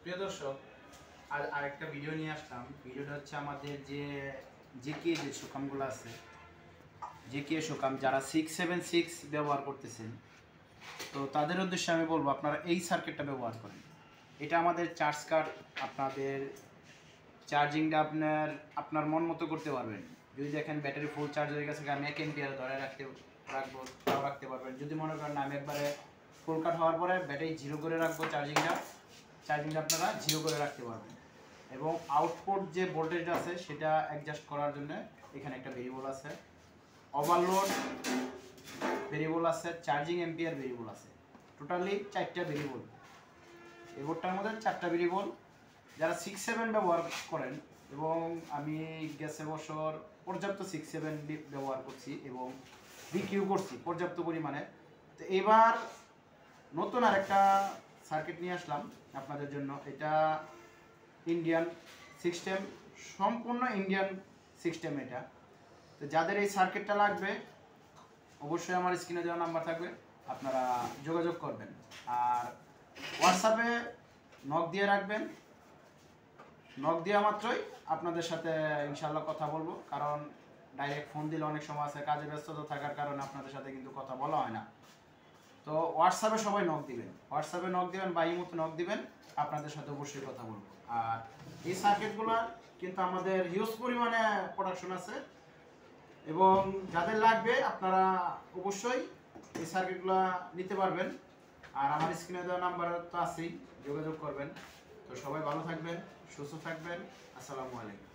প্রিয় দর্শক, আর আরেকটা ভিডিও নিয়ে আসলাম। ভিডিওটা হচ্ছে আমাদের যে শোকামগুলো আছে, শোকাম যারা 676 ব্যবহার করতেছেন, তো তাদের উদ্দেশ্যে আমি বলবো আপনারা এই সার্কিটটা ব্যবহার করেন। এটা আমাদের চার্জ কার্ড, আপনাদের চার্জিংটা আপনার মন মতো করতে পারবেন। যদি দেখেন ব্যাটারি ফুল চার্জ হয়ে গেছে, আমি 1 এম্পিয়ার ধরে রাখবো, তাও রাখতে পারবেন। যদি মনে করেন আমি একবারে ফুল কাট হওয়ার পরে ব্যাটারি জিরো করে রাখবো, চার্জিংটা আপনারা জিরো করে রাখতে পারবেন। এবং আউটপুট যে ভোল্টেজটা আছে সেটা অ্যাডজাস্ট করার জন্য এখানে একটা ভেরিয়েবল আছে, ওভারলোড ভেরিয়েবল আছে, চার্জিং এম্পিয়ার ভেরিয়েবল আছে। টোটালি 4টা ভেরিয়েবল। এই বোর্ডটার মধ্যে 4টা ভেরিয়েবল। যারা 6-7 ব্যবহার করেন, এবং আমি গেছে বছর পর্যাপ্ত 6-7 ব্যবহার করছি এবং বিক্রিও করছি পর্যাপ্ত পরিমাণে। তো এবার নতুন আরেকটা সার্কিট নিয়ে আসলাম আপনাদের জন্য। এটা ইন্ডিয়ান সিস্টেম, সম্পূর্ণ ইন্ডিয়ান সিস্টেম এটা। তো যাদের এই সার্কিটটা লাগবে অবশ্যই আমার স্ক্রিনে দেওয়া নাম্বার থাকবে, আপনারা যোগাযোগ করবেন। আর হোয়াটসঅ্যাপে নক দিয়ে রাখবেন। নক দেওয়া মাত্রই আপনাদের সাথে ইনশাল্লাহ কথা বলবো, কারণ ডাইরেক্ট ফোন দিলে অনেক সময় আছে, কাজে ব্যস্ততা থাকার কারণে আপনাদের সাথে কিন্তু কথা বলা হয় না। তো হোয়াটসঅ্যাপে সবাই নক দিবেন, বা ইমোতে নক দিবেন, আপনাদের সাথে অবশ্যই কথা বলবো। আর এই সার্কিটগুলো কিন্তু আমাদের হিউজ পরিমাণে প্রোডাকশন আছে, এবং যাদের লাগবে আপনারা অবশ্যই এই সার্কিটগুলো নিতে পারবেন। আর আমার স্ক্রিনে দেওয়া নাম্বার তো আছেই, যোগাযোগ করবেন। তো সবাই ভালো থাকবেন, সুস্থ থাকবেন। আসসালামু আলাইকুম।